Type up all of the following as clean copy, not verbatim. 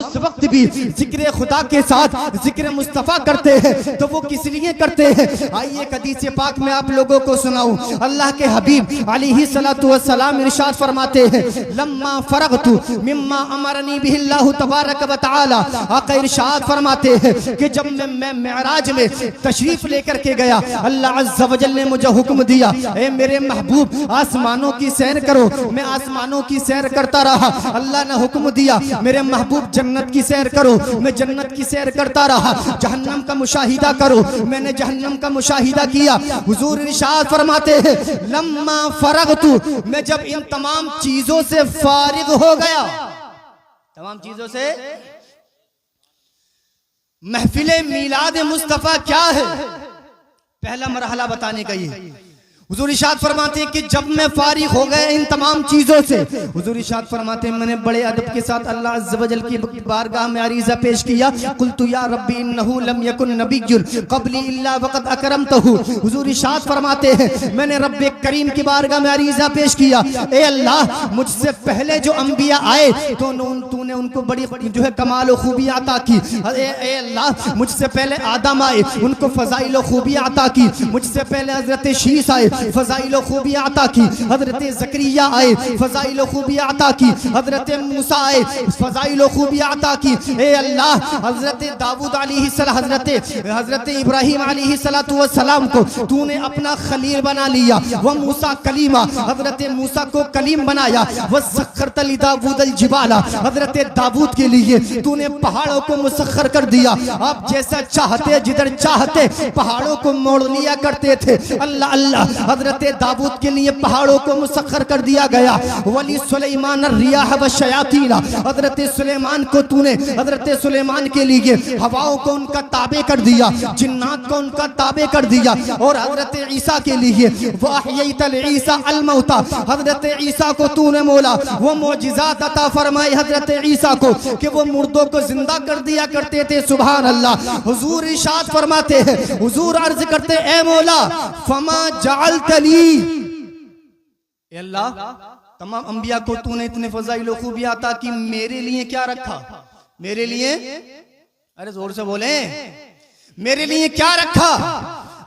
उस वक्त भी जिक्र खुदा के साथ जिक्र मुस्तफ़ा करते हैं तो वो किस लिए करते हैं? आइए हदीस पाक में आप लोगों को सुनाऊं। अल्लाह के हबीब अलैहिस्सलातु वस्सलाम इरशाद फरमाते हैं, लम्मा फरगतु मिम्मा अमरनी बिहिल्लाहु तबारक व तआला, आका इरशाद फरमाते हैं कि जब मैं मेराज में तशरीफ लेकर के गया, अल्लाह अज़्ज़ व जल ने मुझे हुक्म दिया, ए मेरे महबूब आसमानों की सैर करो। मैं आसमानों की सैर करता रहा। अल्लाह ने हुक्म दिया, मेरे महबूब जन्नत की सैर करो। मैं जन्नत की सैर करता रहा। जहन्नम का मुशाहिदा करो। मैंने जहन्नम का मुशाहिदा किया। हुजूर इरशाद फरमाते हैं, लम्मा फरगतु, मैं जब इन तमाम चीजों से फारिग हो गया, तमाम चीजों से, महफिले मीलाद मुस्तफ़ा क्या है, पहला मरहला बताने का ये। हुजूर इरशाद फरमाते हैं कि जब मैं फारिग हो गया इन तमाम चीजों से, हुजूर इरशाद फरमाते हैं मैंने बड़े अदब के साथ अल्लाह अज़्ज़ व जल की बारगाह में अरीज़ा पेश किया। कुल्तु या रब्बी इन्नहु लम यकुन नबिय्युन क़ब्ली इल्ला वक़द अकरमतहु। हुजूर इरशाद फरमाते हैं मैंने रब्बे करीम की बारगाह में अरीज़ा पेश किया, ए अल्लाह मुझसे पहले जो अंबिया आए तो तूने उनको बड़ी जो है कमाल और खूबी अता की। ए अल्लाह मुझसे पहले आदम आए, उनको फज़ाइल और खूबी अता की। मुझसे पहले हज़रत शीस आए, फज़ाइल खूबी अता की। हज़रत ज़करिया आए, फज़ाइल खूबी अता की। हज़रत मूसा आए, फज़ाइल खूबी अता की। ए अल्लाह हज़रत दाऊद हज़रत इब्राहीम अलैहिस्सलातु वस्सलाम को तूने अपना खलील बना लिया। वह मूसा कलीमा, हज़रत मूसा को कलीम बनाया। वह सख्खरत लि दाऊद अल जिबाला, हज़रत दाऊद के लिए तूने पहाड़ों को मुसख्खर कर दिया। आप जैसा चाहते जिधर चाहते पहाड़ों को मोड़ लिया करते थे। अल्लाह अल्लाह हज़रत दाऊद के लिए पहाड़ों को मुसख्खर कर दिया गया। वली सुलेमान रियाह व शयातीन, हज़रत सुलेमान को तूने हज़रत सुलेमान के लिए हवाओं को उनका ताबे कर दिया, जिन्नात को उनका ताबे कर दिया। और हज़रत ईसा के लिए वअहयैतल ईसा अल मौता, हज़रत ईसा को तूने मौला वो मोजिज़ात अता फरमाए हज़रत ईसा को कि वो मुर्दों को जिंदा कर दिया करते थे। सुभान अल्लाह। हुजूर इरशाद फरमाते हैं, हुजूर अर्ज करते ए मौला फमा जअलतली, ए अल्लाह तमाम अंबिया को तूने इतने फज़ाइल खूबियां अता की, मेरे लिए क्या रखा? मेरे लिए, अरे जोर से बोले, मेरे लिए क्या रखा?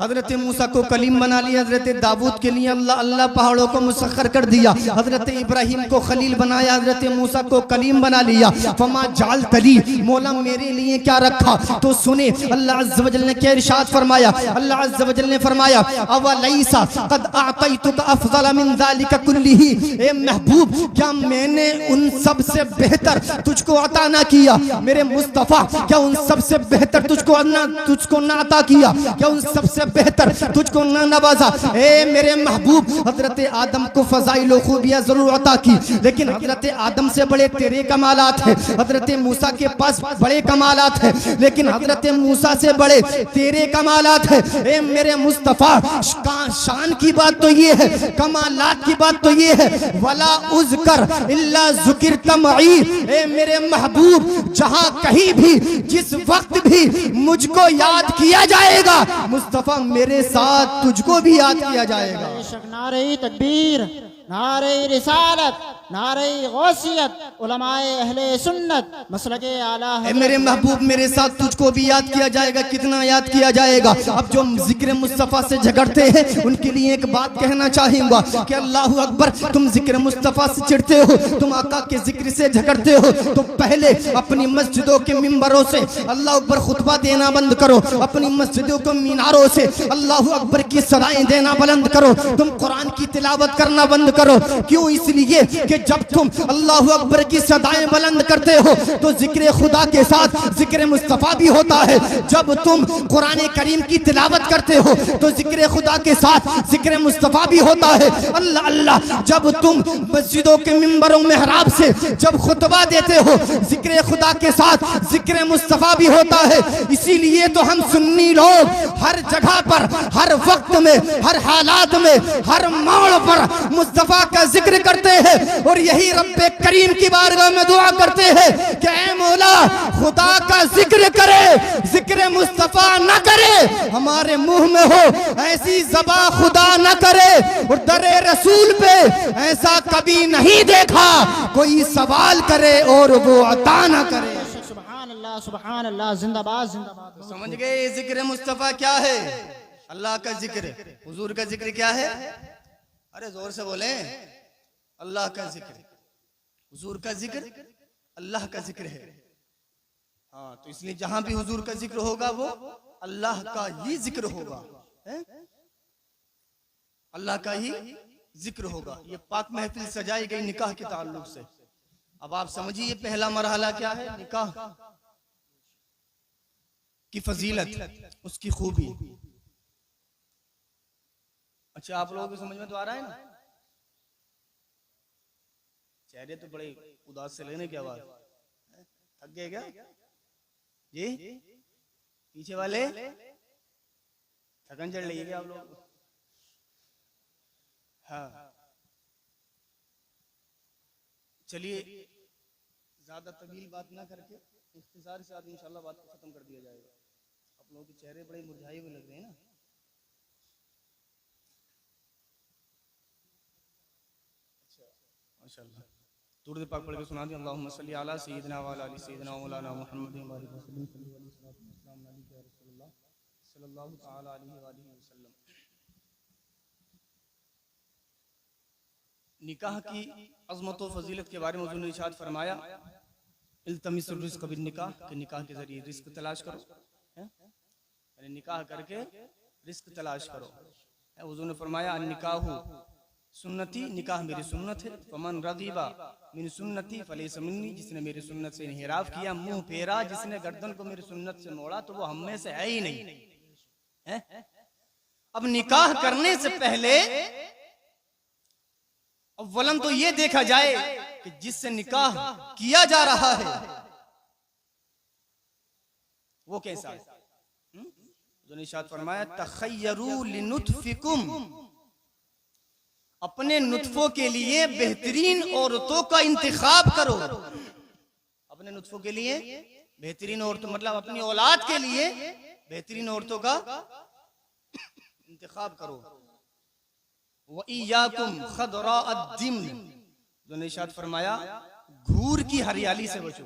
हज़रत मूसा को कलीम बना लिया। हज़रत दाऊद के लिए अल्लाह अल्लाह पहाड़ों को मुसख्खर कर दिया। हज़रत इब्राहीम को खलील बनाया, हज़रत मूसा को कलीम बना लिया। फमा जअलतली, मौला मेरे लिए क्या रखा? तो सुने अल्लाह अज़्ज़ व जल ने क्या इरशाद फरमाया। अल्लाह अज़्ज़ व जल ने फरमाया, अवलैसा क़द अअतैतुका अफ़ज़ल मिन ज़ालिका कुल्लिही, ए महबूब क्या मैंने उन सब से बेहतर तुझको अता ना किया? मेरे मुस्तफ़ा क्या उन सब से बेहतर तुझको ना अता किया? क्या उन सबसे बेहतर तुझको न नवाजा? ए मेरे महबूब हज़रत आदम को फज़ाइल खूबियां जरूर अता की, लेकिन हज़रत आदम से बड़े तेरे कमालात हैं। हज़रत मूसा के पास बड़े कमालात हैं, लेकिन हज़रत मूसा से बड़े तेरे कमालात हैं। ए मेरे मुस्तफ़ा शान की बात तो ये है, कमालात की बात तो ये है, वला उज़कर इल्ला ज़ुकिरत मई। ए मेरे महबूब जहां कहीं भी जिस वक्त भी मुझको याद किया जाएगा, मुस्तफ़ा मेरे साथ तुझको भी याद किया जाएगा। नारे तकबीर, नारे रिसालत, नारे गौसियत, उलमाए अहले सुन्नत, मसलके आला हज़रत। मेरे महबूब मेरे साथ तुझको भी याद किया जाएगा। कितना याद किया जाएगा? अब जो जिक्र मुस्तफ़ा से झगड़ते हैं उनके लिए एक बात कहना चाहूंगा कि अल्लाहु अकबर, तुम जिक्र मुस्तफ़ा से चिढ़ते हो, तुम आका के जिक्र से झगड़ते हो, तो पहले अपनी मस्जिदों के मिंबरों से अल्लाह अकबर खुतबा देना बंद करो। अपनी मस्जिदों के मीनारों से अल्लाहु अकबर की सदाएं देना बुलंद करो। तुम कुरान की तिलावत करना बंद करो। क्यों? इसलिए कि जब तुम अल्लाहु अकबर की सदाएं बुलंद करते हो तो जिक्र खुदा के साथ जिक्र मुस्तफ़ा भी होता है। जब तुम कुरान करीम की तिलावत करते हो तो जिक्र खुदा के साथ जिक्र मुस्तफ़ा भी होता है। अल्लाह अल्लाह। जब तुम मस्जिदों के मिंबरों मेहराब से जब खुतबा देते हो, जिक्र खुदा के साथ जिक्र मुस्तफ़ा भी होता है। इसीलिए तो हम सुन्नी लोग हर जगह पर, हर वक्त में, हर हालात में, हर मोड़ पर मुस्तफ़ा का जिक्र करते हैं और यही रब्बे करीम की बारगाह में दुआ करते हैं कि ऐ मौला खुदा का जिक्र करे, जिक्र मुस्तफ़ा न करे, हमारे मुंह में हो ऐसी ज़बा खुदा न करे। और दरे रसूल पे ऐसा कभी नहीं देखा कोई सवाल करे और वो अता न करे। सुभान अल्लाह, जिंदाबाद जिंदाबाद। तो समझ गए जिक्र मुस्तफा क्या है? अल्लाह का जिक्र। हुजूर का जिक्र क्या है? अरे जोर से बोले, अल्लाह का जिक्र। हुजूर का जिक्र अल्लाह का जिक्र है। हाँ, तो इसलिए जहां भी हुजूर का जिक्र होगा वो अल्लाह का ही जिक्र होगा, है? अल्लाह का ही जिक्र होगा। ये पाक महफिल सजाई गई निकाह के ताल्लुक से। अब आप समझिए पहला मरहला क्या है? निकाह की फजीलत, उसकी खूबी। अच्छा, आप लोगों को समझ में तो आ रहा है ना? चेहरे तो बड़े उदास से लेने की आवाज, थक गए क्या जी? पीछे वाले थकन चढ़ रही है क्या आप लोग? हाँ, चलिए ज्यादा तवील बात ना करके इख्तिसार से आज इंशाल्लाह बात को खत्म कर दिया जाएगा। आप लोगों के चेहरे बड़े मुरझाए हुए लग रहे हैं ना। अच्छा, माशाल्लाह। दुरूद पाक पढ़ के सुना दिया। अल्लाहुम्मा सल्ली अला सय्यिदिना व अला आलि सय्यिदिना मौलाना मुहम्मदिन व बारिक वसल्लम सल्लल्लाहु तआला अलैहि वसल्लम। निकाह की अज़मत व फजीलत के बारे में हुज़ूर ने इरशाद फरमाया, इल्तमिसुर रिज़्क़ बिन निकाह, कि निकाह के जरिए रिस्क तलाश करो, यानी निकाह करके रिस्क तलाश करो। हुज़ूर ने फरमाया, निकाहु सुन्नती, निकाह मेरी सुन्नत है। फमन रग़िबा मिन सुन्नती फलैसा मिन्नी, जिसने मेरी सुन्नत से इन्हिराफ किया, मुंह फेरा, जिसने गर्दन को मेरी सुन्नत से मोड़ा, तो वो हम में से है ही नहीं है। अब निकाह करने से पहले अव्वलन तो ये देखा जाए कि जिससे निकाह किया जा रहा है वो कैसा है। जो निशात फरमाया, तखय्यरू लिनुतफिकुम, अपने नुतफों के लिए बेहतरीन औरतों का इंतखाब करो। अपने नुतफों के लिए बेहतरीन औरतों, मतलब अपनी औलाद के लिए बेहतरीन औरतों का इंतखाब करो। वइयाकुम खदराअद्दिम्न, जो ने इरशाद फरमाया, घूर की हरियाली से बचो।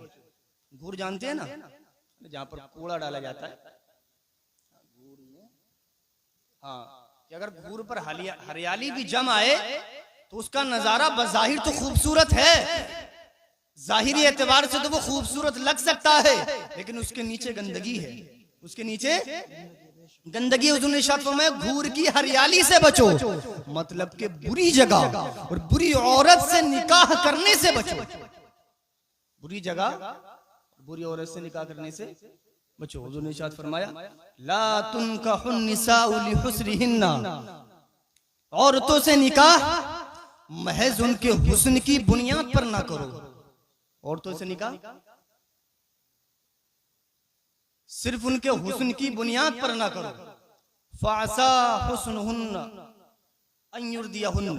घूर जानते हैं ना, जहां पर कूड़ा डाला जाता है। हाँ, कि अगर घूर पर हरियाली भी जम आए तो उसका नजारा बज़ाहिर तो खूबसूरत है, जाहिरी एतबार से तो वो खूबसूरत लग सकता है, लेकिन उसके नीचे गंदगी है। उसके नीचे गंदगी। हुज़ूर ने इरशाद फरमाया, घूर की हरियाली से बचो, मतलब कि बुरी जगह और बुरी औरत से निकाह करने से बचो। बुरी जगह बुरी औरत से निकाह करने से बचो। हुज़ूर ने इरशाद फरमाया, ला तुनकाहुन निसाउ लिहुस्निहिन्ना, औरतों से निकाह महज उनके हुस्न की बुनियाद पर ना करो। औरतों से निकाह सिर्फ उनके हुस्न की बुनियाद पर ना करो। फासा हुस्नुहुन्ना अन युर्दियहुन्ना,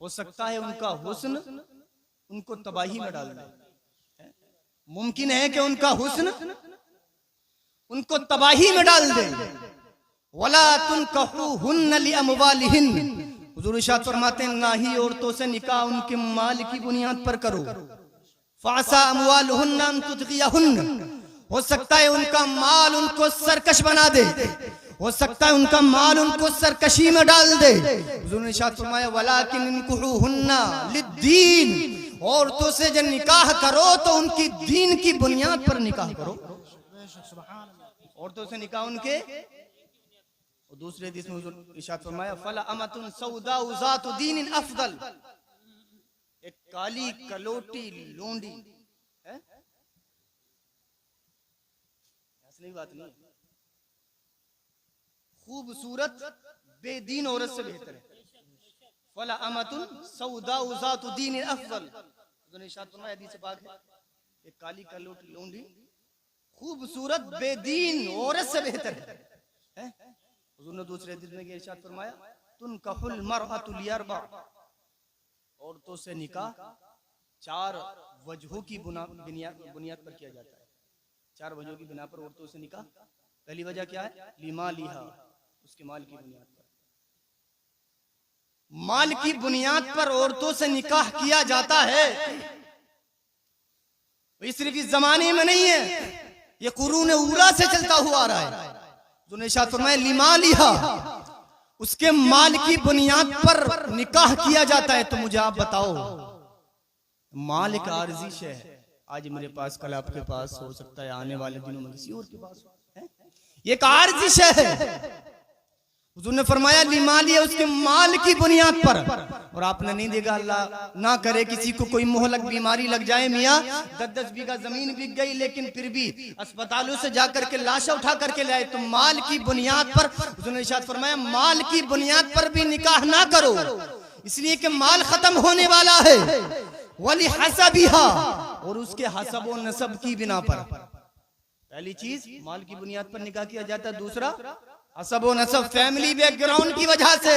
हो सकता है उनका हुस्न उनको तबाही में डाल दे। मुमकिन है कि उनका हुस्न उनको तबाही में डाल दे। वला तुनकहुहुन्ना लिअमवालिहिन्न, हुज़ूर इरशाद फरमाते हैं, ना ही औरतों से निकाह उनके माल की बुनियाद पर करो। फासा अमवालुहुन्ना अन तुदगियहुन्ना, हो सकता है उनका माल उनको सरकश बना दे, हो सकता है उनका माल उनको सरकशी में डाल दे। हुज़ूर ने इरशाद फरमाया, वलाकिन इनकुहुहुन्ना लिद्दीन, औरतों से जब निकाह करो तो उनकी दीन की बुनियाद पर निकाह करो। औरतों से निकाह उनके। और दूसरे हदीस में हुज़ूर ने इरशाद फरमाया, फला अमतुन सौदाउ ज़ातु दीनिन अफ़ज़ल, एक काली कलोटी लोंडी है, असली बात नहीं, खूबसूरत बेदीन औरत से बेहतर है। फला अमतुन सौदाउ ज़ातु दीनिन अफ़ज़ल, हुज़ूर ने इरशाद फरमाया, हदीस पाक है, एक काली कलोटी लोंडी खूबसूरत बेदीन औरत से बेहतर है। हुज़ूर ने दूसरे हदीस में इरशाद फरमाया, तुनकाहुल मरअतु लिअरबा, औरतों से निकाह चार वजहों की बुनियाद पर किया जाता है। चार वजहों की बिना पर औरतों से निकाह। पहली वजह क्या है? लिमा लिहा, उसके माल की बुनियाद पर। माल की बुनियाद पर औरतों से निकाह किया जाता है। ये सिर्फ इस जमाने में नहीं है, ये कुरून उला से चलता हुआ आ रहा है। जो निशात फरमाए लिमा लिहा, उसके माल की बुनियाद पर निकाह किया जाता है। तो मुझे आप बताओ, माल एक आर्जी शय है, आज मेरे पास कल आपके पास हो सकता है, आने वाले दिनों में किसी और के पास हो, ये एक आर्जी शय है। हुजूर ने फरमाया लिमा लिया, उसके माल की बुनियाद पर। और आपने नहीं देखा, अल्लाह ना करे किसी को कोई मोहलक बीमारी लग जाए, मियाँ 10-10 बीघा जमीन बिक गई, लेकिन फिर भी अस्पतालों से जाकर के लाशा उठा करके लाए, तो माल की बुनियाद पर हुजूर ने इरशाद फरमाया माल की बुनियाद पर भी निकाह ना करो, इसलिए कि माल खत्म होने वाला है। वली हसबिहा, और उसके हसब और नसब की बिना पर। पहली चीज माल की बुनियाद पर निकाह किया जाता है, दूसरा हसब और नसब, फैमिली बैकग्राउंड की वजह से।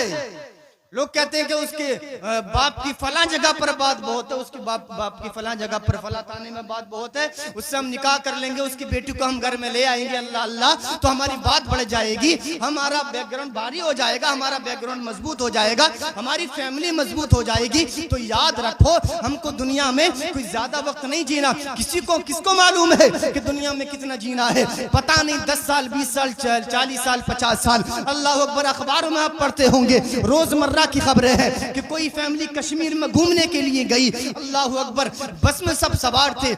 लोग कहते हैं कि उसके बाप की फला जगह पर बात बहुत है, उसके बाप की फला जगह पर फला थाने में बात बहुत है, उससे हम निकाह कर लेंगे, उसकी बेटी को हम घर में ले आएंगे, अल्लाह अल्लाह, तो हमारी बात बढ़ जाएगी, हमारा बैकग्राउंड भारी हो जाएगा, हमारा बैकग्राउंड मजबूत हो जाएगा, हमारी फैमिली मजबूत हो जाएगी। तो याद रखो, हमको दुनिया में कोई ज्यादा वक्त नहीं जीना। किसको मालूम है कि दुनिया में कितना जीना है? पता नहीं, 10 साल, 20 साल, 40 साल, 50 साल। अल्लाह अकबर, अखबारों में आप पढ़ते होंगे, रोजमर्रा की खबरें हैं कि कोई फैमिली कश्मीर में घूमने के लिए गई, अल्लाह अकबर, बस में सब सवार थे,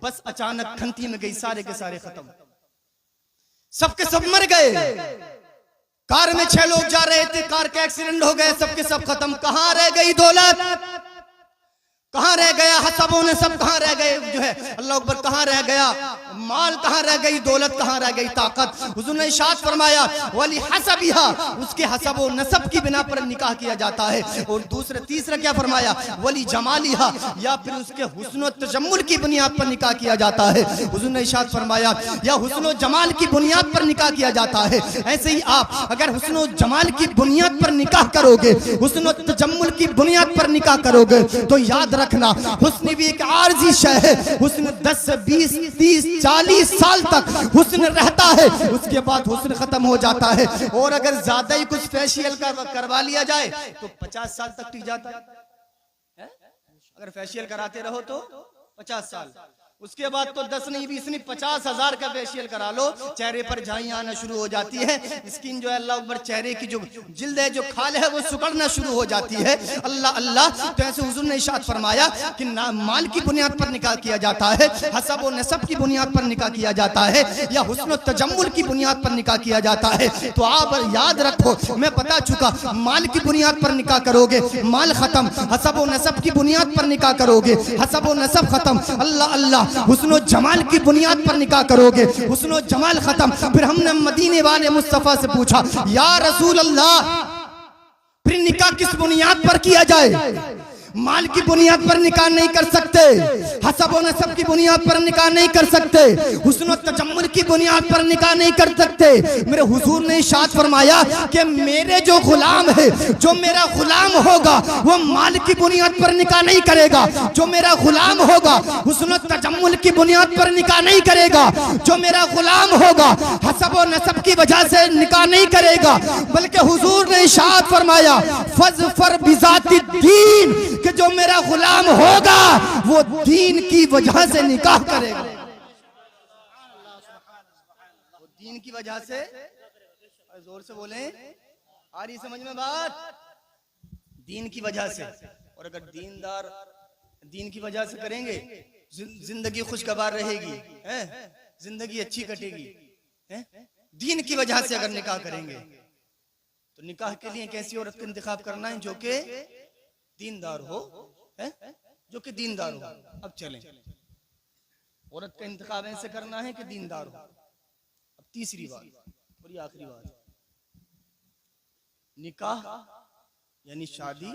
बस अचानक खंती में गई, सारे के सारे खत्म, सबके सब मर गए। कार में 6 लोग जा रहे थे, कार का एक्सीडेंट हो गया, सबके सब खत्म। कहां रह गई दौलत? कहां रह गया हसबों ने सब? कहां रह गए जो है अल्लाह अकबर, कहां रह गया माल? कहां रह गई दौलत? कहां रह गई ताकत? हुजूर ने इरशाद फरमाया वली हसबिहा, उसके हसब और नसब की बिना पर निकाह किया जाता है। और तीसरा क्या फरमाया? वली जमालिहा, या फिर उसके हुस्न और तजम्मुल की बुनियाद पर निकाह किया जाता है। हुजूर ने इरशाद फरमाया या हुस्न और जमाल की बुनियाद पर निकाह किया जाता है। ऐसे ही आप अगर हुस्न और जमाल की बुनियाद पर निकाह करोगे, हुस्न और तजम्मुल की बुनियाद पर निकाह करोगे, तो याद रखना, हुस्न भी एक आर्जी शय है। हुस्न 10, 20, 30, 40 साल तक हुस्न रहता है, उसके बाद हुस्न खत्म हो जाता है। और अगर ज्यादा ही कुछ फेशियल करवा लिया जाए तो 50 साल तक टिक जाता है। अगर फेशियल कराते रहो तो 50 साल, उसके बाद तो 10 नहीं 20 नहीं 50,000 का फेशियल करा लो, चेहरे पर झाइयां आना शुरू हो जाती है। स्किन जो है अल्लाह अकबर, चेहरे की जो जिल्द है, जो खाल है, वो सुकड़ना शुरू हो जाती है। अल्लाह अल्लाह। तो ऐसे हुजूर ने इरशाद फरमाया कि माल की बुनियाद पर निकाह किया जाता है, हसब और नसब की बुनियाद पर निकाह किया जाता है, या हुस्न और तजम्मुल की बुनियाद पर निकाह किया जाता है। तो आप याद रखो, मैं बता चुका, माल की बुनियाद पर निकाह करोगे, माल खत्म। हसब और नसब की बुनियाद पर निकाह करोगे, हसब और नसब खत्म। अल्लाह अल्लाह। हुस्नो जमाल की बुनियाद पर निकाह करोगे, हुस्नो जमाल खत्म। फिर हमने मदीने वाले मुस्तफा से पूछा, या रसूल अल्लाह, फिर निकाह किस बुनियाद पर किया जाए? माल की बुनियाद पर निकाह नहीं कर सकते, हसब और नसब की बुनियाद पर निकाह नहीं कर सकते, हुस्न और तजम्मुल की बुनियाद पर निकाह नहीं कर सकते। मेरे हुजूर ने इरशाद फरमाया कि मेरे जो गुलाम है, जो मेरा गुलाम होगा, वो माल की बुनियाद पर निकाह नहीं करेगा। जो मेरा गुलाम होगा, हुस्न और तजम्मुल की बुनियाद पर निकाह नहीं करेगा। जो मेरा गुलाम होगा, हसब और नसब की वजह से निकाह नहीं करेगा, बल्कि हुजूर ने इरशाद फरमाया फज़फर बिज़ाति दीन, कि जो मेरा गुलाम होगा वो दीन की वजह से निकाह करेगा। वो दीन की वजह से, जोर से बोले, आ रही समझ में बात? दीन की वजह से। और अगर दीनदार दीन की वजह से करेंगे, जिंदगी खुशगवार रहेगी, जिंदगी अच्छी कटेगी। दीन की वजह से अगर निकाह करेंगे, तो निकाह के लिए कैसी औरत का इंतखाब करना है? जो के दीनदार हो, जो कि दीनदार हो। अब चलें, औरत का इंतखाब ऐसे करना है कि दीनदार हो। अब तीसरी बात और ये आखिरी बात, निकाह यानी शादी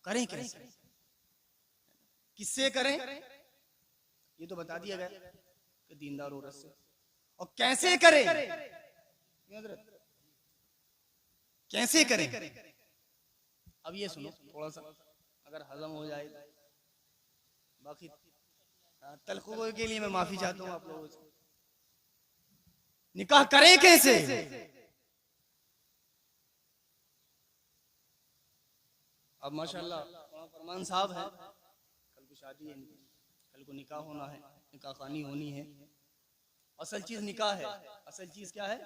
करें कैसे, किससे करें? ये तो बता दिया गया कि दीनदार औरत से। और कैसे करें? कैसे करें? अब ये सुनो, थोड़ा सा अगर हजम हो जाए, बाकी तलखुओं के लिए मैं माफी चाहता हूँ आप लोगों से। निकाह करें कैसे? अब माशाल्लाह फरमान साहब है, कल को शादी है, कल को निकाह होना है। निकाह खानी होनी है। असल चीज निकाह है। असल चीज क्या है?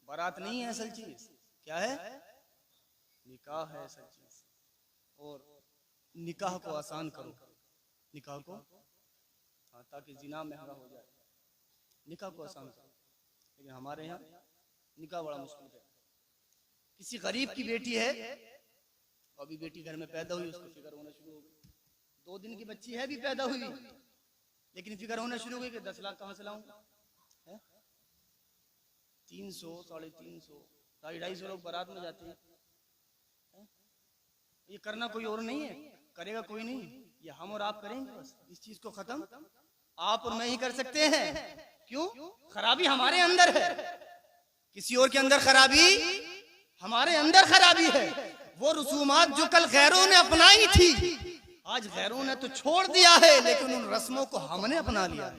बारात नहीं है। असल चीज क्या है? निकाह है असल चीज। और निकाह को आसान करो, निकाह को, हाँ, ताकि जिना महंगा हो जाए। निकाह को आसान करो। लेकिन हमारे यहाँ निकाह बड़ा मुश्किल है। किसी गरीब की बेटी है, अभी बेटी घर में पैदा हुई, उसको फिक्र होना शुरू हो गई। 2 दिन की बच्ची है भी पैदा हुई, लेकिन फिक्र होना शुरू हो गई कि 10 लाख कहाँ से लाऊं? 300, 350, 250 लोग बारात में जाते हैं। ये करना कोई और नहीं है, करेगा कोई नहीं, ये हम और आप करेंगे। बस इस चीज को खत्म आप और मैं ही कर सकते हैं। क्यों? खराबी हमारे अंदर है, किसी और के अंदर खराबी, हमारे अंदर खराबी है। वो रसूमात जो कल गैरों ने अपनाई थी, आज गैरों ने तो छोड़ दिया है, लेकिन उन रस्मों को हमने अपना लिया है।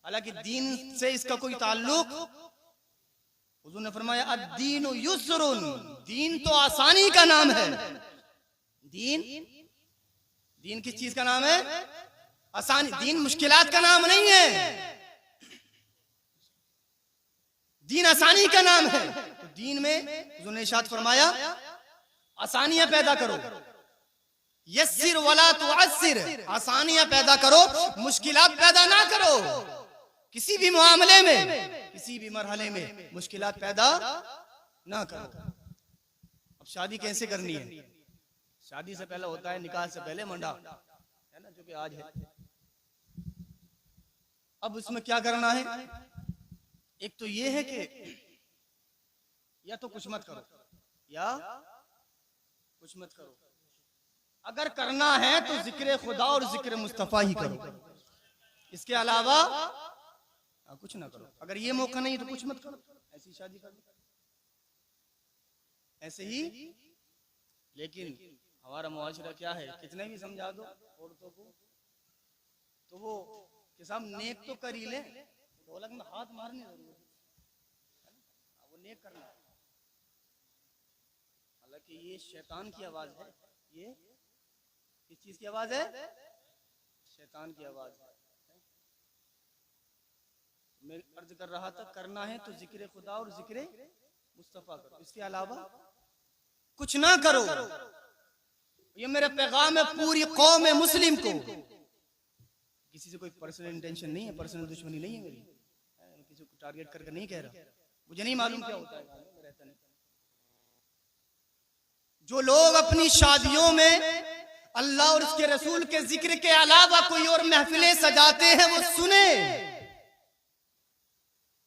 हालांकि दीन से इसका कोई ताल्लुक, हुजूर ने फरमाया अद्दीन युस्रुन, दीन तो आसानी का नाम है। दीन किस चीज का नाम है? आसानी। दीन मुश्किलात का नाम नहीं है, दीन आसानी का नाम है। तो दीन में हुजूर ने इरशाद फरमाया आसानियां पैदा करो, यस्सिर वला तुअस्सिर, आसानियां पैदा करो, मुश्किलात पैदा ना करो। किसी भी मामले में, किसी भी मरहले में मुश्किलात पैदा ना करो। अब शादी कैसे करनी है? शादी से पहले होता है निकाह से पहले मंडा, है ना, जो कि आज है। अब उसमें क्या करना है? एक तो ये है कि या तो कुछ मत करो, या कुछ मत करो। अगर करना है तो जिक्र खुदा और जिक्र मुस्तफा ही करो, इसके अलावा कुछ ना करो। अगर ये मौका नहीं तो कुछ मत करो, ऐसी शादी कर लो, ऐसे ही। लेकिन हमारा मुआशरा क्या है, कितने भी समझा दो औरतों को तो वो कि साहब नेक तो कर ही ले, ढोलक में हाथ मारने जरूर है, वो नेक करना है। हालांकि ये शैतान की आवाज है। ये किस चीज की आवाज है? शैतान की आवाज है। मैं अर्ज कर रहा था, करना है तो जिक्र खुदा और जिक्र मुस्तफा करो, इसके अलावा कुछ ना करो। ये मेरा पैगाम है पूरी कौम मुस्लिम को। किसी से कोई पर्सनल इंटेंशन नहीं है, पर्सनल दुश्मनी नहीं है मेरी, किसी को टारगेट करके नहीं कह रहा। मुझे नहीं मालूम क्या होता है, रहता नहीं। जो लोग अपनी शादियों में अल्लाह और उसके रसूल के जिक्र के अलावा कोई और महफिलें सजाते हैं, वो सुने,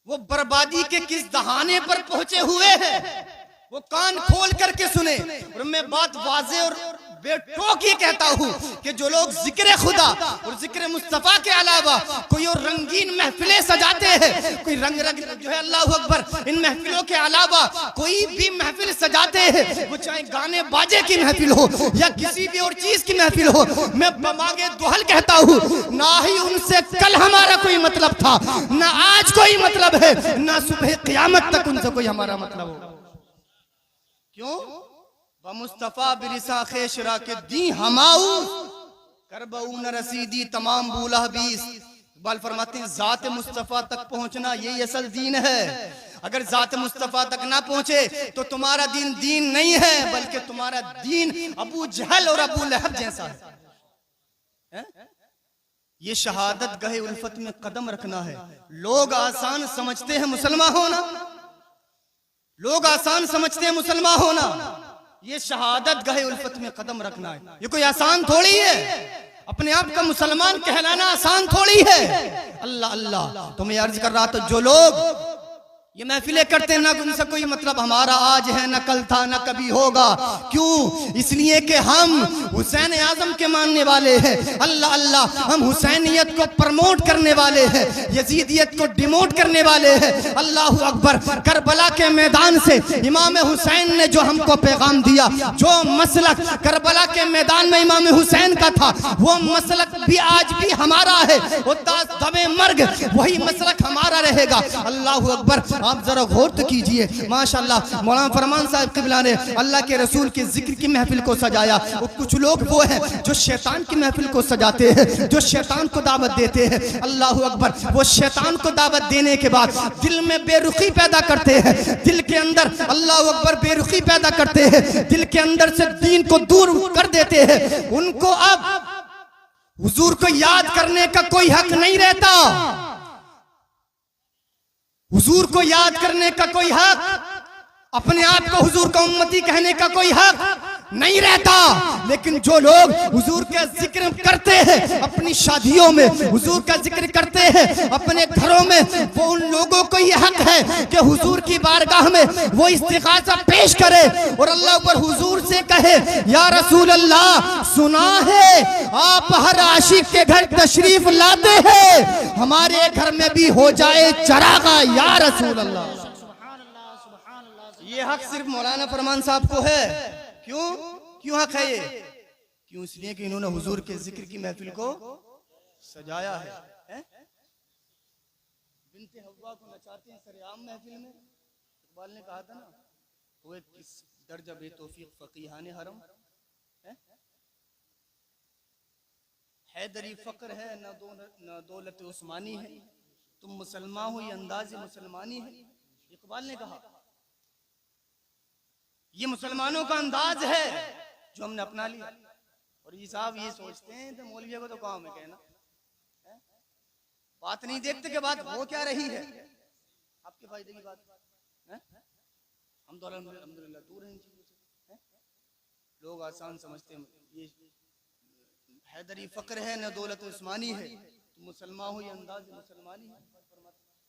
वो बर्बादी के किस दहाने पर पहुंचे हुए हैं, वो कान खोल करके सुने। और मैं बात वाज़े और बेटोक ये कहता हूँ कि जो लोग जिक्र खुदा और जिक्र मुस्तफा के अलावा कोई और रंगीन महफिलें सजाते हैं, कोई रंग जो है अल्लाह अकबर, इन महफिलों के अलावा कोई भी महफिल सजाते हैं, वो चाहे गाने बाजे की महफिल हो या किसी भी और चीज की महफिल हो, मैं बमागे दुहल कहता हूँ, ना ही उनसे कल हमारा कोई मतलब था, ना आज कोई मतलब है, ना सुबह क़यामत तक उनसे कोई हमारा मतलब हो। क्यों? मुस्तफा बिरिसा खेशरा के दी हमाऊ करबऊ न रसीदी तमाम बूला बीस। इकबाल फरमाते हैं जात मुस्तफा तक पहुंचना यही असल दीन है। अगर जात मुस्तफा तक ना पहुंचे तो तुम्हारा दीन दीन नहीं है, बल्कि तुम्हारा दीन अबू जहल और अबू लहब जैसा है। ये शहादत गहे उल्फत में कदम रखना है। लोग आसान समझते हैं मुसलमान होना, लोग आसान समझते हैं मुसलमान होना। ये शहादत गहे उल्फत में कदम रखना है, ये कोई आसान थोड़ी है। अपने आप का मुसलमान कहलाना आसान थोड़ी है। अल्लाह अल्लाह, तो मैं अर्ज कर रहा था, जो लोग ये महफिलें करते हैं ना, उनसे कोई मतलब हमारा आज है ना कल था ना कभी होगा। क्यों? इसलिए कि हम हुसैन आजम के मानने वाले हैं। अल्लाह अल्लाह, हम हुसैनियत को प्रमोट करने वाले हैं, यजीदियत को डिमोट करने वाले हैं। अल्लाह अकबर। करबला के मैदान से इमाम हुसैन ने जो हमको पैगाम दिया, जो मसलक करबला के मैदान में इमाम हुसैन का था, वो मसलक भी आज भी हमारा है। दबे मर्ग वही मसलक हमारा रहेगा। अल्लाह अकबर। आप जरा गौर तो कीजिए। माशाअल्लाह मौलाना फरमान साहब क़िबला ने अल्लाह के रसूल के जिक्र की महफिल को सजाया। वो कुछ लोग वो हैं जो शैतान की महफिल को सजाते हैं, जो शैतान को दावत देते हैं। अल्लाह अकबर। वो शैतान को दावत देने के बाद दिल में बेरुखी पैदा करते हैं, दिल के अंदर अल्लाह अकबर बेरुखी पैदा करते हैं, दिल के अंदर से दीन को दूर कर देते हैं। उनको अब हुजूर को याद करने का कोई हक नहीं रहता, हुजूर को याद करने का कोई हक, अपने आप को हुजूर का उम्मती कहने का कोई हक नहीं रहता। लेकिन जो लोग हुजूर का जिक्र करते हैं अपनी शादियों में, हुजूर का जिक्र करते हैं अपने घरों में, वो उन लोगों को ये हक है कि हुजूर की बारगाह में वो इस्तिग़ासा पेश करे और अल्लाह पर हुजूर से कहे, या रसूल अल्लाह सुना है आप हर आशिक के घर तशरीफ लाते हैं, हमारे घर में भी हो जाए चरागा या रसूल अल्लाह। ये हक सिर्फ मौलाना फरमान साहब को है। क्यों क्यों हक है ये? क्यों? इसलिए कि इन्होंने हुजूर के जिक्र की महफिल को सजाया है। बिनते हव्वा को नचाते हैं सरेआम महफिल में। इकबाल ने कहा था ना, वो किस दर्जा बेतौफीक फकीहाने हरम है, हैदरी फक्र है न दौलत उस्मानी है, तुम मुसलमान हो ये अंदाज़ मुसलमानी है। इकबाल ने कहा ये मुसलमानों का अंदाज है जो हमने अपना लिया। और ये साहब ये सोचते हैं तो मौलविया को तो काम है कहना, बात नहीं देखते के बाद हो क्या रही है, आपके फायदे की बात है? हम तो अल्हम्दुलिल्लाह दूर हैं इन चीजों से। लोग आसान समझते हैं ये हैदरी फक्र है न दौलत उस्मानी है, तुम मुसलमान हो ये अंदाज मुसलमानी है।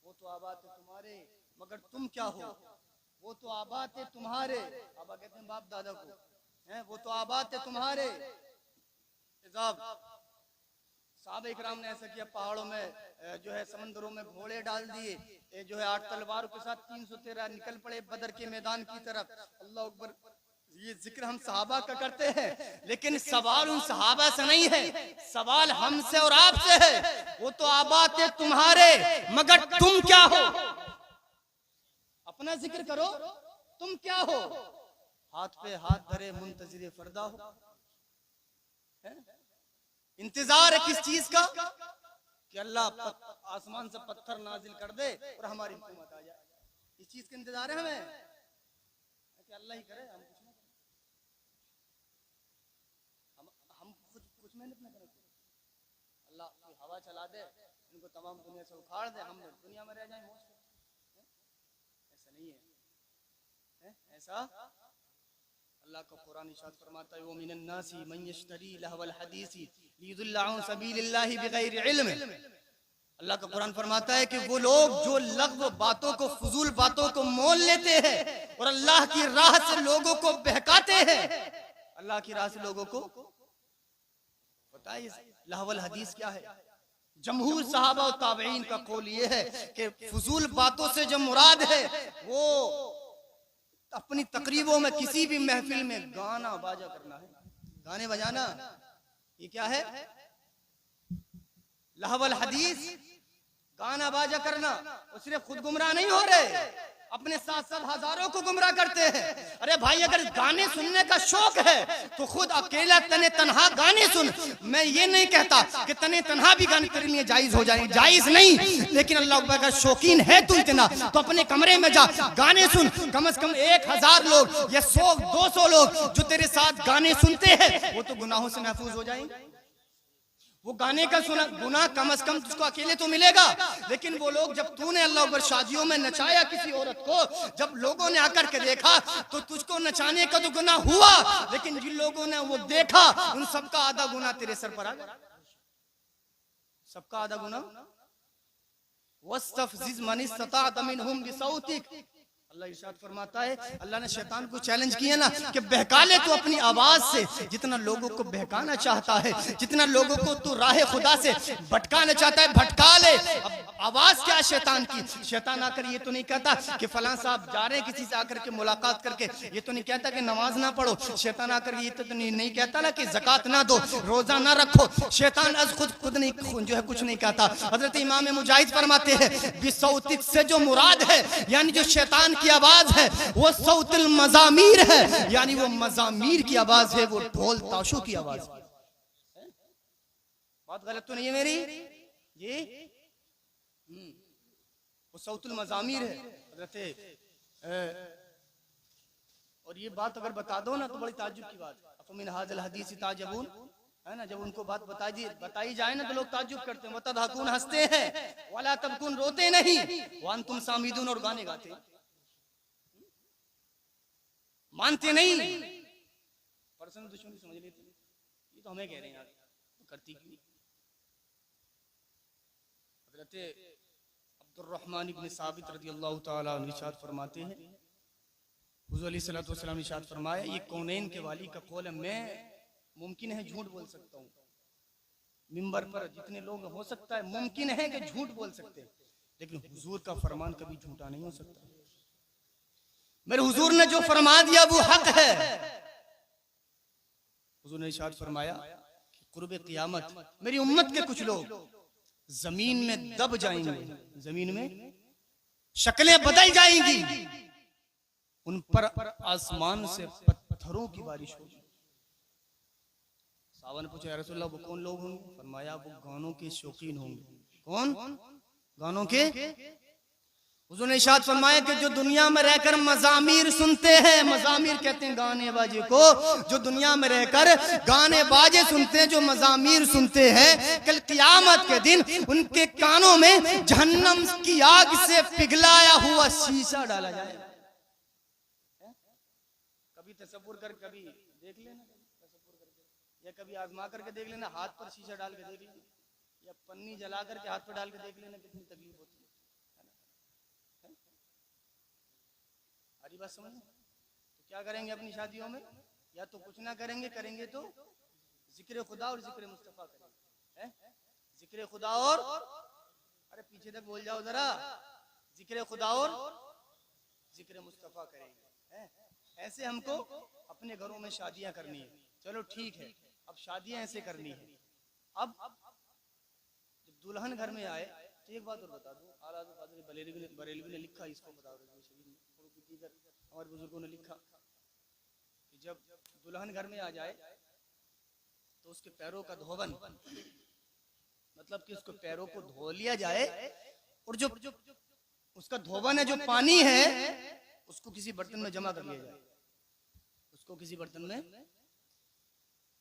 वो तो आबाद है तुम्हारे मगर तुम क्या हो, वो तो आबाद है तुम्हारे, आबा कहते हैं बाप दादा को, हैं वो तो आबाद है तुम्हारे। साहब इकराम ने ऐसा किया, पहाड़ों में जो है समंदरों में घोड़े डाल दिए, जो है 8 तलवारों के साथ 313 निकल पड़े बदर के मैदान की तरफ। अल्लाह अकबर। ये जिक्र हम सहाबा का करते हैं, लेकिन सवाल उन सहाबा से नहीं है, सवाल हमसे और आपसे है। वो तो आबाद है तुम्हारे मगर तुम क्या हो, अपना जिक्र करो, तुम क्या हो। हाथ पे हाथ धरे मुंतजिर फरदा हो, इंतजार है किस चीज का कि अल्लाह आसमान से पत्थर नाजिल कर दे और हमारी हुकूमत आ जाए। इस चीज का इंतजार है हमें कि अल्लाह ही करे, हम कुछ मेहनत न करें, अल्लाह की हवा चला दे, इनको तमाम दुनिया से उखाड़ दे, हम दुनिया में रह जाए। ऐसा नहीं है, ऐसा अल्लाह का कुरान इरशाद फरमाता है, वो मिनन नासी मन यश्तरी लहवल हदीसी लियुदिल्ला अन सबीलिल्लाहि बिगैर इल्म। अल्लाह का कुरान फरमाता है कि वो लोग जो लग़्व बातों को, फजूल बातों को मोल लेते हैं और अल्लाह की राह से लोगों को बहकाते हैं। अल्लाह की राह से लोगों को बताइए लहवल हदीस क्या है। जमहूर सहाबा और ताबईन का कौल ये है कि फजूल बातों से जो मुराद है वो अपनी तकरीबों में किसी भी महफिल में गाना बाजा करना है, गाने बजाना। ये क्या है? लहवल हदीस, गाना बाजा करना। वो सिर्फ खुद गुमराह नहीं हो रहे, अपने साथ साथ हजारों को गुमराह करते हैं। अरे भाई अगर गाने सुनने का शौक है तो खुद अकेला तने तन्हा गाने सुन। मैं ये नहीं कहता कि तने तन्हा भी गाने तेरे लिए जायज हो जाएंगे, जायज नहीं, लेकिन अल्लाह अगर शौकीन है तू इतना तो अपने कमरे में जा गाने सुन। कम से कम 1000 लोग या 100-200 लोग जो तेरे साथ गाने सुनते हैं वो तो गुनाहों से महफूज हो जाएंगे। वो गाने का सुना गुनाह कम से कम तुझको अकेले तो मिलेगा, लेकिन वो लोग जब तूने अल्लाह अकबर शादियों में नचाया किसी औरत को, जब लोगों ने आकर के देखा तो तुझको नचाने का तो गुनाह हुआ, लेकिन जिन लोगों ने वो देखा उन सबका आधा गुनाह तेरे सर पर आ गया, सबका आधा गुनाह। वस्तफ़ज़िज़ मन इस्तताअत मिनहुम बिसौतिक, अल्लाह इरशाद फरमाता है, अल्लाह ने शैतान को चैलेंज किया ना कि बहका ले तो अपनी आवाज से, जितना लोगों को बहकाना चाहता है, जितना लोगों को तू राह खुदा से भटकाना चाहता है, भटका ले। अब आवाज क्या है शैतान की? शैतान आकर ये तो नहीं कहता कि फलां साहब जा रहे हैं किसी से आकर के मुलाकात करके, ये तो नहीं कहता कि नमाज ना पढ़ो। शैतान आकर ये तो नहीं कहता ना कि ज़कात ना दो, रोजा ना रखो। शैतान अज खुद नहीं जो है कुछ नहीं कहता। हजरत इमाम मुजाहिद फरमाते हैं बिसौतिक से जो मुराद है, यानी जो शैतान की आवाज है वो सौतुल मजामीर है, यानी वो मजामीर की आवाज है, वो ढोल ताशों की आवाज है। बात गलत तो नहीं है मेरी? ये वो सौतुल मजामीर है हजरत। और ये बात अगर बता दो ना तो बड़ी ताज्जुब की बात है। अफमिन हाज़िल हदीस ताजबून, है ना, जब उनको बात बताई जाए ना तो लोग ताज्जुब करते हैं। वतदहकून, हंसते हैं, वला तबकून, रोते नहीं, व अंतुम सामिदून, और गाने गाते हैं, मानते नहीं। पर्सनल दुश्मनी समझ लेते हैं, ये तो हमें कह रहे हैं यार, तो करती क्यों नहीं? हज़रत अब्दुर्रहमान इब्न साबित रज़ियल्लाहु ताला अन्हु इरशाद फरमाते हैं, हुज़ूर अलैहिस्सलातु वस्सलाम इरशाद फरमाया, ये कौनैन के वाली का कौल है, मैं मुमकिन है झूठ बोल सकता हूँ मिंबर पर, जितने लोग हो सकता है मुमकिन है कि झूठ बोल सकते हैं, लेकिन हुजूर का फरमान कभी झूठा नहीं हो सकता। मेरे हुजूर ने जो फरमा दिया वो हक है। हुजूर ने इरशाद फरमाया कि कुर्बे क़ियामत मेरी उम्मत के कुछ लोग जमीन में दब जाएंगे, जमीन में शक्लें बदल जाएंगी, उन पर आसमान से पत्थरों की बारिश होगी। साहबा ने पूछा, या रसूलल्लाह वो कौन लोग होंगे? फरमाया वो गानों के शौकीन होंगे। कौन? गानों के। हुजूर ने इरशाद फरमाया कि जो दुनिया में रहकर मजामीर सुनते हैं, मजामीर कहते हैं गाने बाजे को, जो दुनिया में रहकर गाने बाजे सुनते हैं, जो मजामीर सुनते हैं, कल क़ियामत के दिन उनके कानों में जहन्नम की आग से पिघलाया हुआ शीशा डाला जाएगा। कभी तसव्वुर कर, कभी देख लेना, तसव्वुर करके, या कभी आजमा करके देख लेना, हाथ पर शीशा डाल के देख लेना, या पन्नी जला करके हाथ पर डाल के देख लेना, कितनी तकलीफ होती है। हरी बात समझ? तो क्या करेंगे अपनी शादियों में? या तो कुछ ना करेंगे, करेंगे तो जिक्र खुदा और जिक्र मुस्तफा करेंगे। जिक्र खुदा और, अरे पीछे तक बोल जाओ जरा, जिक्र खुदा और जिक्र मुस्तफा करेंगे। ऐसे हमको अपने घरों में शादियां करनी है। चलो ठीक है, अब शादियां ऐसे करनी है। अब जब दुल्हन घर में आए तो एक बात और बता दूं, आला हज़रत बरेलवी ने लिखा, इसको बता दो, हमारे बुजुर्गों ने लिखा कि जब दुल्हन घर में आ जाए तो उसके पैरों का धोवन, मतलब कि उसके पैरों को धो लिया जाए, और जो उसका धोवन है, जो पानी है, उसको किसी बर्तन में जमा कर लिया जाए। उसको किसी बर्तन में,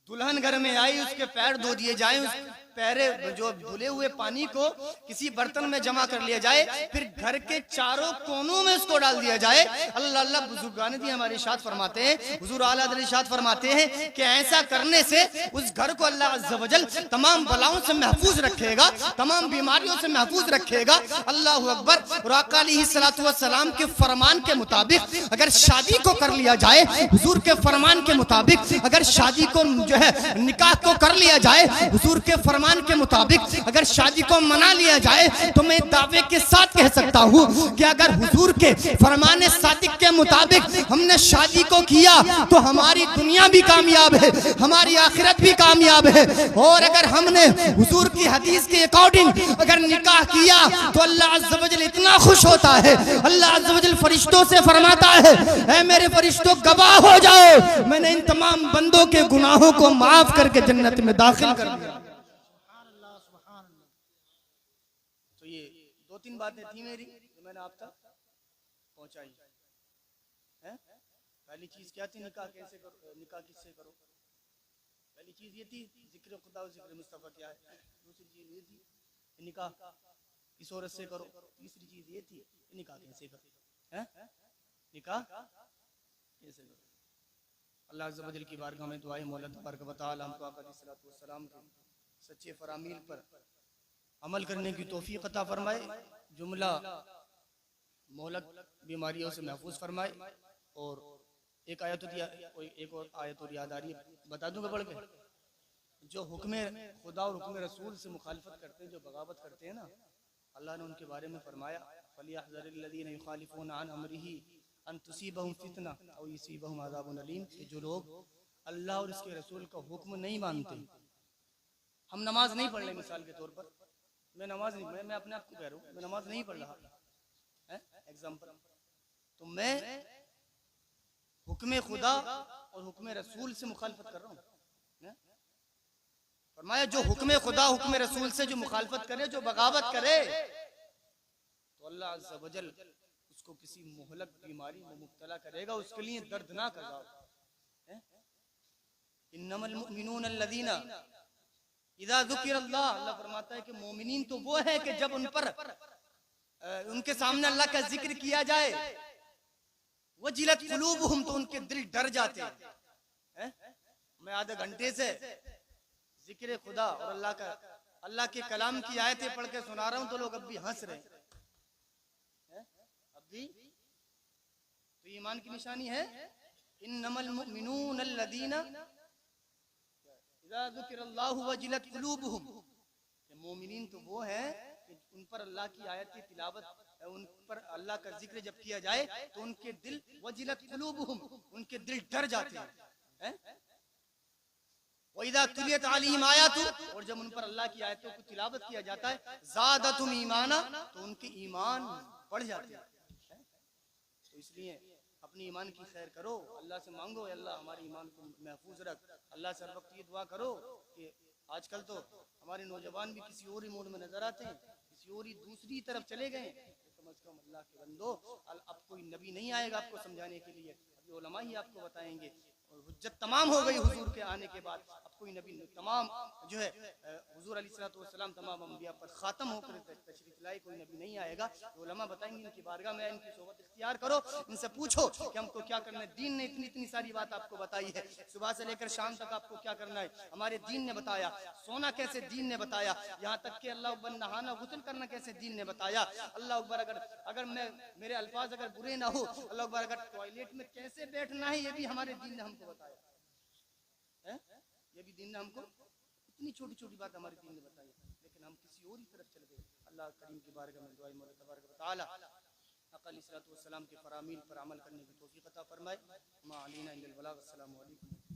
दुल्हन घर में आई, उसके पैर धो दिए जाए, उस पैरे जो धुले हुए पानी को किसी बर्तन में जमा कर लिया जाए, फिर घर के चारों कोनों में उसको डाल दिया जाए। अल्लाह अल्लाह बुजुर्गान दी हमारे इरशाद फरमाते हैं, हुजूर आला हज़रत इरशाद फरमाते हैं कि ऐसा करने से उस घर को अल्लाह अज़्ज़ा वजल तमाम बलाओं से महफूज रखेगा, तमाम बीमारियों से महफूज रखेगा। अल्लाहु अकबर। और आका अलैहिस्सलातु वस्सलाम के फरमान के मुताबिक अगर शादी को कर लिया जाए, हुजूर के फरमान के मुताबिक अगर शादी को जो है निकाह को कर लिया जाए, हुजूर के फरमान के मुताबिक अगर शादी को मना लिया जाए, तो मैं दावे के साथ कह सकता हूँ कि अगर हुजूर के फरमान सादिक के मुताबिक हमने शादी को किया तो हमारी दुनिया भी कामयाब है, हमारी आखिरत भी कामयाब है। और अगर हमने हुजूर की हदीस के अकॉर्डिंग अगर निकाह किया तो अल्लाह अज़्ज़ा वजल इतना खुश होता है, अल्लाह अज़्ज़ा वजल फरिश्तों से फरमाता है, ऐ मेरे फरिश्तों गवाह हो जाओ, मैंने इन तमाम बंदों के गुनाहों को माफ करके जन्नत में दाखिल कर दिया। तो ये दो तीन बातें थी मेरी जो मैंने आप तक पहुंचाई है। पहली चीज क्या थी? निकाह कैसे करो, निकाह किससे करो। पहली चीज ये थी जिक्र खुदा और जिक्र मुस्तफा क्या है। दूसरी चीज ये थी निकाह किस औरत से करो। तीसरी चीज ये थी निकाह कैसे करो, है निकाह कैसे करो। अल्लाह अज़्ज़ा वजल की बारगाह में दुआएं मौला तबारक व तआला हमको आका अलैहिस्सलातु वस्सलाम के सच्चे फरामील पर अमल करने की तौफीक अता फरमाए। जुमला मोहलक बीमारियों से महफूज फरमाए। और एक आयत एक और आयत और याद आ रही है, बता दूंगा पढ़ के। जो हुक्म खुदा और हुक्म रसूल से मुखालफत करते हैं, जो बगावत करते हैं ना, अल्लाह ने उनके बारे में फरमाया फलियहज़रिल्लज़ीना युखालिफूना अन अम्रिही अन तुसीबहुम फितना औ युसीबहुम अज़ाबुन अलीम। कि जो लोग अल्लाह और इसके रसूल का हुक्म नहीं मानते। हम नमाज नहीं पढ़ रहे, मिसाल के तौर पर मैं नमाज नहीं, मैं अपने आप को कह रहा हूँ, मैं नमाज नहीं पढ़ रहा है एग्जाम्पल, तो मैं हुक्म खुदा और हुक्म रसूल से मुखालफत कर रहा हूँ। फरमाया जो हुक्म खुदा हुक्म रसूल से जो मुखालफत करे, जो बगावत करे, तो अल्लाह अज़्ज़ा वजल उसको किसी मुहलक बीमारी में मुब्तला करेगा, उसके लिए दर्दनाक अज़ाब है। इन्नमल मुमिनून अल्लज़ीना इज़ा ज़ुकिरल्लाह, अल्लाह फरमाता है कि मोमिनीन तो वो है कि जब उन पर उनके सामने अल्लाह का जिक्र किया जाए, वजिलत कुलूबुहुम, तो उनके दिल डर जाते हैं। मैं आधे घंटे से जिक्र खुदा और अल्लाह के कलाम की आयतें पढ़ के सुना रहा हूं, तो लोग अब भी हंस रहे हैं। अब भी तो ईमान की निशानी है। इन्नमल मुमिनून अल्लज़ीना इज़ा ज़ुकिरल्लाहु वजिलत कुलूबुहुम, मोमिनीन तो वो है कि उन पर अल्लाह की आयत की तिलावत, उन पर अल्लाह का जिक्र जब किया जाए तो उनके दिल वजिलत कुलूबुहुम, उनके दिल डर जाते हैं। वइज़ा तुलियत अलैहिम आयातु, और जब उन पर अल्लाह की आयतों को तिलावत किया जाता है, ज़ादतुम ईमाना, तो उनके ईमान बढ़ जाते हैं। तो इसलिए अपनी ईमान की खैर करो, अल्लाह से मांगो, अल्लाह हमारे ईमान को महफूज रख। अल्लाह से हर वक्त ये दुआ करो कि आजकल तो हमारे नौजवान भी किसी और ही मोड में नजर आते हैं, किसी और ही दूसरी तरफ चले गए। कम से कम अल्लाह के बंदो, अब कोई नबी नहीं आएगा आपको समझाने के लिए, अभी उलमा ही आपको बताएंगे। और हुज्जत तमाम हो गई हुजूर के आने के बाद, अब कोई नबी तमाम जो है हुजूर अलैहिस्सलातु वस्सलाम तमाम अंबिया पर खात्म होकर तशरीफ लाए, कोई नबी नहीं आएगा। तो उलमा बताएंगे, इनकी बारगाह में इनकी सोबत इख्तियार करो, इनसे पूछो कि हमको क्या करना है। दीन ने इतनी इतनी सारी बात आपको बताई है, सुबह से लेकर शाम तक आपको क्या करना है हमारे दीन ने बताया। सोना कैसे दीन ने बताया, यहाँ तक कि अल्लाह अकबर नहाना गुस्ल करना कैसे दीन ने बताया। अल्लाह अकबर अगर मैं मेरे अल्फाज अगर बुरे ना हो, अल्लाह अकबर अगर टॉयलेट में कैसे बैठना है, ये भी हमारे दीन ने हमको बताया है। ये भी दीन ने हमको इतनी छोटी छोटी बात हमारे दीन ने बताई, लेकिन हम किसी और ही तरफ चले गए। अल्लाह करीम की बारगाह में दुआ मौला तबारक व तआला आका अलैहिस्सलातु वस्सलाम के फरामीन पर अमल करने की तौफीक अता फरमाए। मा अलैना इल्लल बलाग। अस्सलामु अलैकुम।